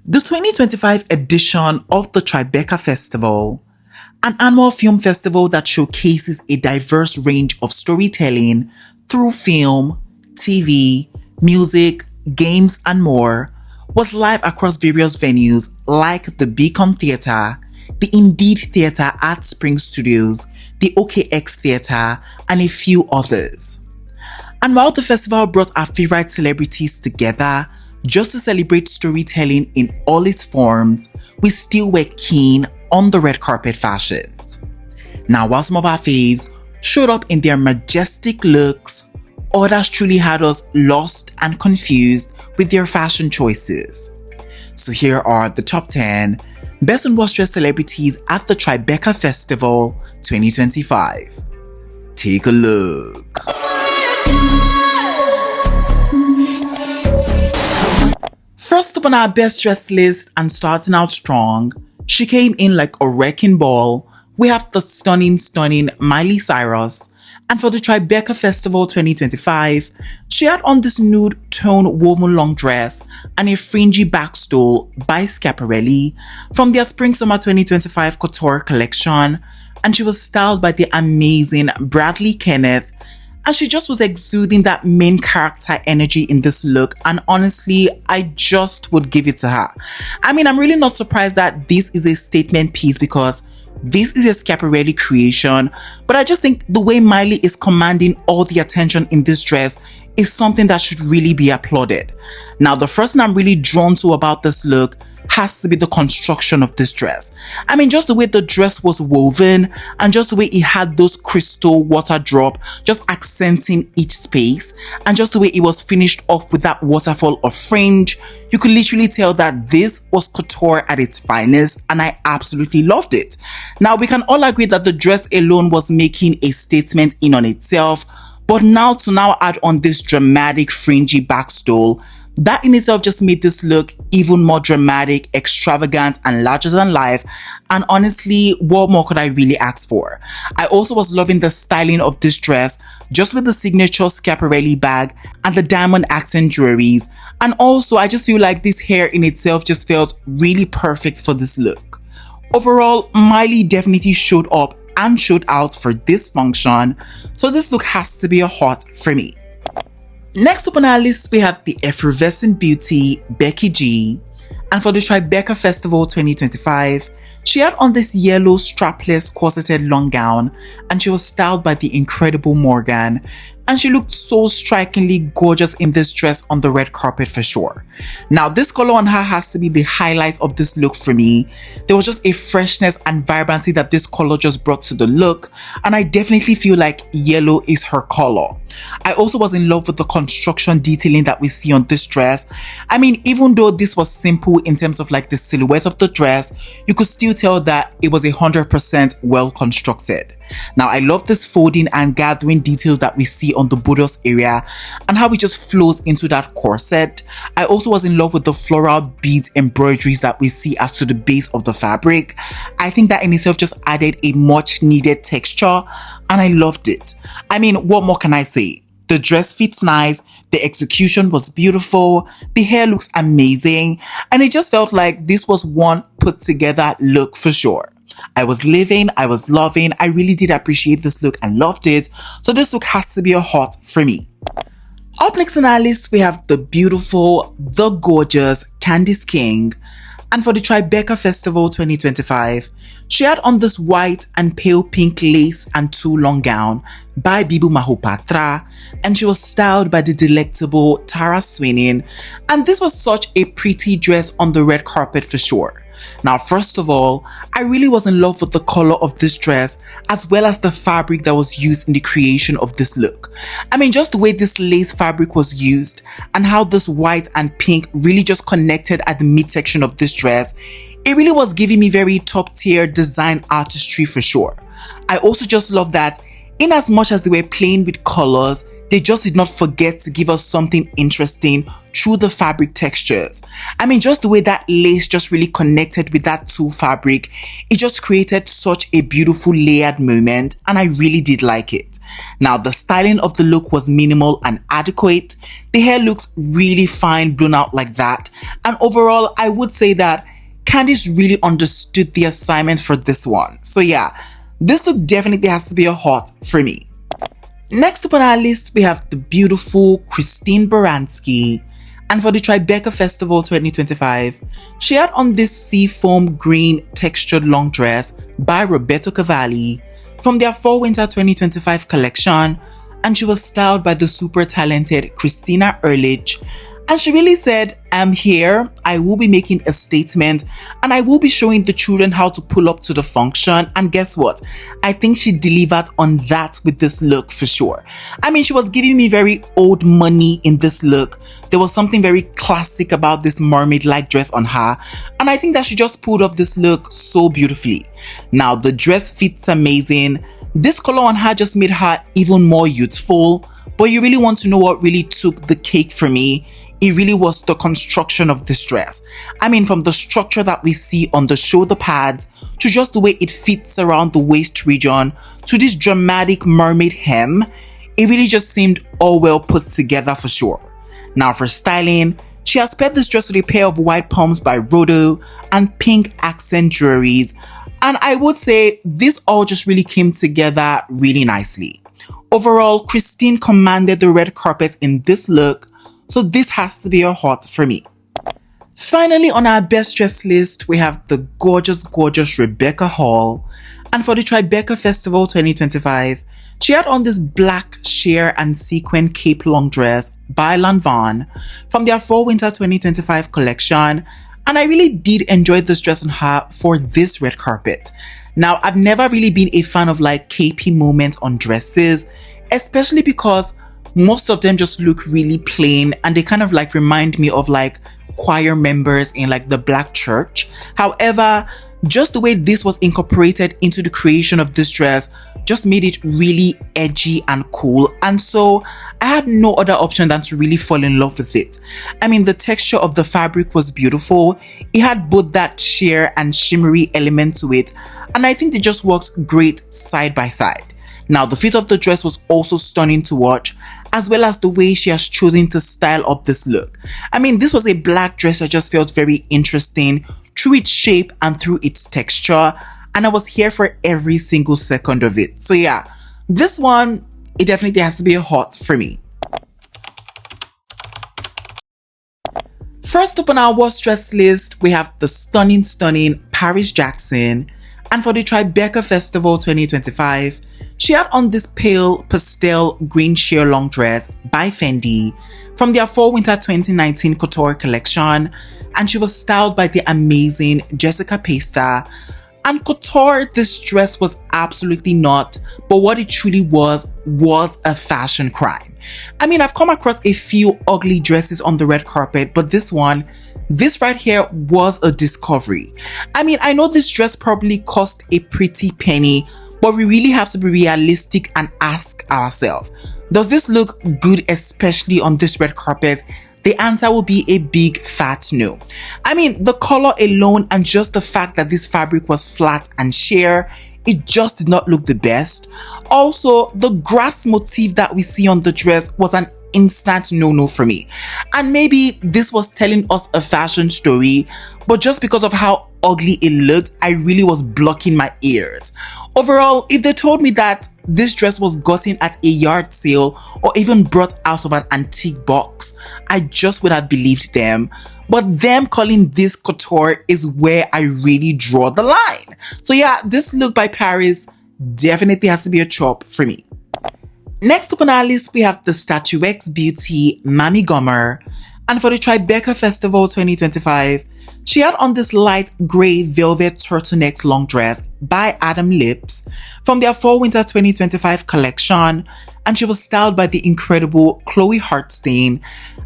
The 2025 edition of the Tribeca Festival, an annual film festival that showcases a diverse range of storytelling through film, TV, music, games, and more, was live across various venues like the Beacon Theatre, the Indeed Theatre at Spring Studios, the OKX Theatre, and a few others. And while the festival brought our favorite celebrities together just to celebrate storytelling in all its forms, we still were keen on the red carpet fashions. Now, while some of our faves showed up in their majestic looks, others truly had us lost and confused with their fashion choices. So here are the top 10 best and worst dressed celebrities at the Tribeca Festival 2025. Take a look. First up on our best dressed list, and starting out strong, she came in like a wrecking ball. We have the stunning Miley Cyrus. And for the Tribeca Festival 2025, she had on this nude tone woven long dress and a fringy back stole by Schiaparelli from their Spring-Summer 2025 couture collection, and she was styled by the amazing Bradley Kenneth, and she just was exuding that main character energy in this look, and honestly, I just would give it to her. I mean, I'm really not surprised that this is a statement piece because this is a Schiaparelli creation, but I just think the way Miley is commanding all the attention in this dress is something that should really be applauded. Now, the first thing I'm really drawn to about this look has to be the construction of this dress. I mean, just the way the dress was woven and just the way it had those crystal water drop just accenting each space, and just the way it was finished off with that waterfall of fringe, you could literally tell that this was couture at its finest, and I absolutely loved it. Now, we can all agree that the dress alone was making a statement in on itself, but now to add on this dramatic fringy back stole, that in itself just made this look even more dramatic, extravagant, and larger than life. And honestly, what more could I really ask for? I also was loving the styling of this dress, just with the signature Schiaparelli bag and the diamond accent jewelries. And also, I just feel like this hair in itself just felt really perfect for this look. Overall, Miley definitely showed up and showed out for this function, so this look has to be a hot for me. Next up on our list, we have the effervescent beauty Becky G, and for the Tribeca Festival 2025, she had on this yellow strapless corseted long gown, and she was styled by the incredible Morgan, and she looked so strikingly gorgeous in this dress on the red carpet for sure. Now, this color on her has to be the highlight of this look for me. There was just a freshness and vibrancy that this color just brought to the look, and I definitely feel like yellow is her color. I also was in love with the construction detailing that we see on this dress. I mean, even though this was simple in terms of like the silhouette of the dress, you could still tell that it was 100% well constructed. Now, I love this folding and gathering details that we see on the bodice area and how it just flows into that corset. I also was in love with the floral beads embroideries that we see as to the base of the fabric. I think that in itself just added a much needed texture, and I loved it. I mean, what more can I say? The dress fits nice, the execution was beautiful, the hair looks amazing, and it just felt like this was one put together look for sure. I was living, I was loving, I really did appreciate this look and loved it, so this look has to be a hot for me. Up next on our list, we have the beautiful, the gorgeous Candace King, and for the Tribeca Festival 2025, she had on this white and pale pink lace and tulle long gown by Bibu Mahopatra, and she was styled by the delectable Tara Sweeney, and this was such a pretty dress on the red carpet for sure. Now, first of all, I really was in love with the color of this dress as well as the fabric that was used in the creation of this look. I mean, just the way this lace fabric was used and how this white and pink really just connected at the midsection of this dress, it really was giving me very top tier design artistry for sure. I also just love that in as much as they were playing with colors, they just did not forget to give us something interesting through the fabric textures. I mean, just the way that lace just really connected with that tulle fabric, it just created such a beautiful layered moment, and I really did like it. Now, the styling of the look was minimal and adequate. The hair looks really fine blown out like that. And overall, I would say that Candace really understood the assignment for this one. So yeah, this look definitely has to be a hot for me. Next up on our list, we have the beautiful Christine Baranski. And for the Tribeca Festival 2025, she had on this seafoam green textured long dress by Roberto Cavalli from their Fall Winter 2025 collection, and she was styled by the super talented Christina Ehrlich. And she really said, I'm here, I will be making a statement, and I will be showing the children how to pull up to the function. And guess what? I think she delivered on that with this look for sure. I mean, she was giving me very old money in this look. There was something very classic about this mermaid-like dress on her, and I think that she just pulled off this look so beautifully. Now, the dress fits amazing. This color on her just made her even more youthful, but you really want to know what really took the cake for me? It really was the construction of this dress. I mean, from the structure that we see on the shoulder pads, to just the way it fits around the waist region, to this dramatic mermaid hem, it really just seemed all well put together for sure. Now for styling, she has paired this dress with a pair of white pumps by Rodo and pink accent jewelries, and I would say this all just really came together really nicely. Overall, Christine commanded the red carpet in this look, so this has to be a hot for me. Finally, on our best dress list, we have the gorgeous Rebecca Hall. And for the Tribeca Festival 2025, she had on this black sheer and sequin cape long dress by Lanvin from their Fall Winter 2025 collection. And I really did enjoy this dress on her for this red carpet. Now, I've never really been a fan of like capey moments on dresses, especially because most of them just look really plain and they kind of like remind me of like choir members in like the black church. However, just the way this was incorporated into the creation of this dress just made it really edgy and cool, and so I had no other option than to really fall in love with it. I mean, the texture of the fabric was beautiful. It had both that sheer and shimmery element to it, and I think they just worked great side by side. Now, the fit of the dress was also stunning to watch, as well as the way she has chosen to style up this look. I mean, this was a black dress that just felt very interesting through its shape and through its texture, and I was here for every single second of it. So yeah, this one, it definitely has to be a hot for me. First up on our worst dress list, we have the stunning Paris Jackson. And for the Tribeca Festival 2025, she had on this pale pastel green sheer long dress by Fendi from their Fall Winter 2019 Couture collection, and she was styled by the amazing Jessica Pasta. And couture, this dress was absolutely not, but what it truly was a fashion crime. I mean, I've come across a few ugly dresses on the red carpet, but this right here was a discovery. I mean, I know this dress probably cost a pretty penny, but we really have to be realistic and ask ourselves, does this look good, especially on this red carpet? The answer will be a big fat no. I mean, the color alone and just the fact that this fabric was flat and sheer, it just did not look the best. Also, the grass motif that we see on the dress was an instant no-no for me. And maybe this was telling us a fashion story, but just because of how ugly it looked, I really was blocking my ears. Overall, if they told me that this dress was gotten at a yard sale or even brought out of an antique box, I just would have believed them. But them calling this couture is where I really draw the line. So yeah, this look by Paris definitely has to be a chop for me. Next up on our list, we have the Statuex Beauty Mammy Gummer. And for the Tribeca Festival 2025, she had on this light grey velvet turtleneck long dress by Adam Lips from their Fall Winter 2025 collection, and she was styled by the incredible Chloe Hartstein.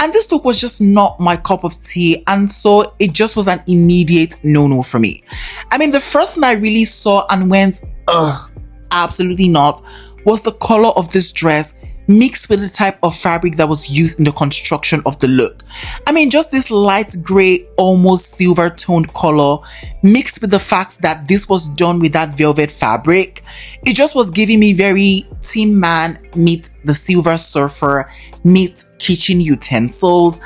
And this look was just not my cup of tea, and so it just was an immediate no-no for me. I mean, the first thing I really saw and went, ugh, absolutely not, was the color of this dress mixed with the type of fabric that was used in the construction of the look. I mean, just this light gray, almost silver toned color, mixed with the fact that this was done with that velvet fabric, it just was giving me very Tin Man meet the Silver Surfer meet kitchen utensils,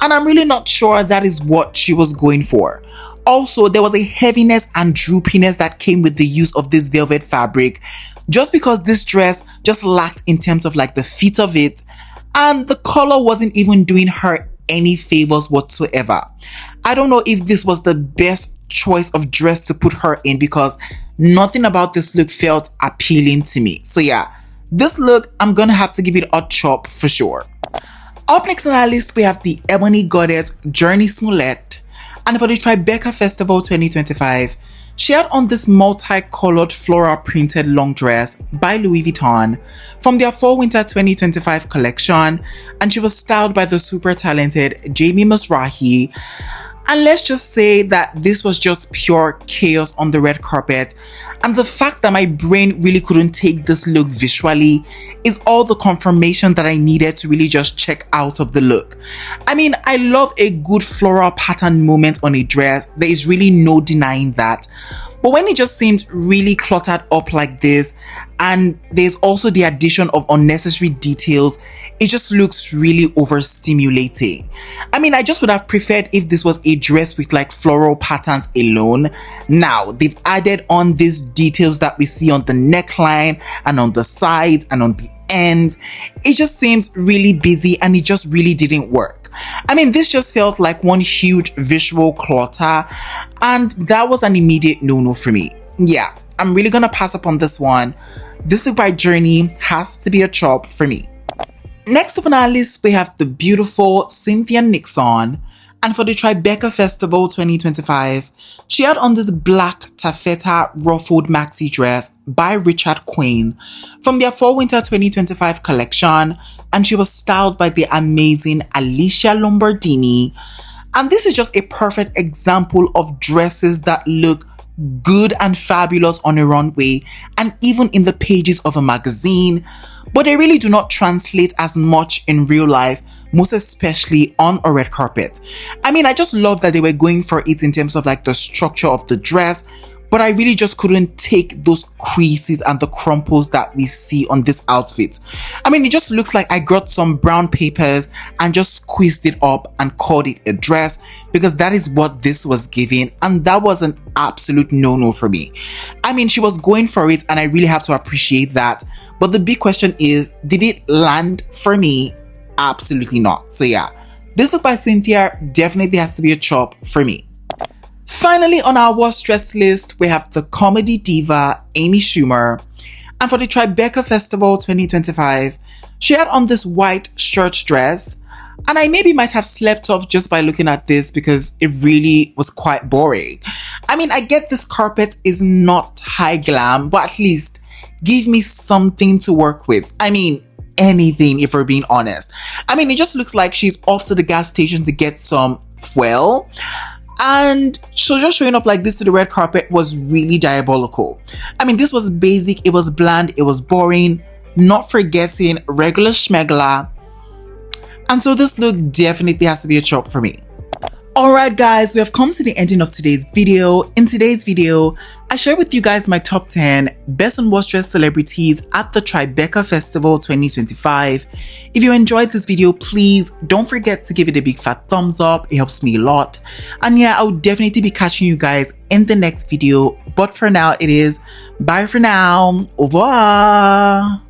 and I'm really not sure that is what she was going for. Also, there was a heaviness and droopiness that came with the use of this velvet fabric, just because this dress just lacked in terms of like the fit of it, and the color wasn't even doing her any favors whatsoever. I don't know if this was the best choice of dress to put her in, because nothing about this look felt appealing to me. So yeah, this look, I'm gonna have to give it a chop for sure. Up next on our list, we have the Ebony Goddess Journey Smollett, and for the Tribeca Festival 2025, she had on this multicolored floral printed long dress by Louis Vuitton from their Fall Winter 2025 collection, and she was styled by the super talented Jamie Mizrahi. And let's just say that this was just pure chaos on the red carpet, and the fact that my brain really couldn't take this look visually is all the confirmation that I needed to really just check out of the look. I mean, I love a good floral pattern moment on a dress. There is really no denying that. But when it just seemed really cluttered up like this, and there's also the addition of unnecessary details, it just looks really overstimulating. I mean, I just would have preferred if this was a dress with like floral patterns alone. Now, they've added on these details that we see on the neckline and on the sides and on the end. It just seems really busy, and it just really didn't work. I mean, this just felt like one huge visual clutter, and that was an immediate no-no for me. Yeah, I'm really gonna pass up on this one. This look by Journey has to be a chop for me. Next up on our list, we have the beautiful Cynthia Nixon, and for the Tribeca Festival 2025, she had on this black taffeta ruffled maxi dress by Richard Quinn from their Fall Winter 2025 collection, and she was styled by the amazing Alicia Lombardini. And this is just a perfect example of dresses that look good and fabulous on a runway and even in the pages of a magazine, but they really do not translate as much in real life, most especially on a red carpet. I mean, I just love that they were going for it in terms of like the structure of the dress, but I really just couldn't take those creases and the crumples that we see on this outfit. I mean, it just looks like I got some brown papers and just squeezed it up and called it a dress, because that is what this was giving, and that was an absolute no-no for me. I mean, she was going for it, and I really have to appreciate that, but the big question is, did it land for me? Absolutely not. So yeah, this look by Cynthia definitely has to be a chop for me. Finally, on our worst dress list, we have the comedy diva Amy Schumer, and for the Tribeca Festival 2025, she had on this white church dress, and I maybe might have slept off just by looking at this because it really was quite boring. I mean, I get this carpet is not high glam, but at least give me something to work with. I mean, anything, if we're being honest. I mean, it just looks like she's off to the gas station to get some fuel, and so just showing up like this to the red carpet was really diabolical. I mean, this was basic, it was bland, it was boring, not forgetting regular schmegler, and so this look definitely has to be a chop for me. Alright guys, we have come to the ending of today's video. In today's video, I share with you guys my top 10 best and worst dressed celebrities at the Tribeca Festival 2025. If you enjoyed this video, please don't forget to give it a big fat thumbs up. It helps me a lot. And yeah, I will definitely be catching you guys in the next video. But for now, it is bye for now. Au revoir.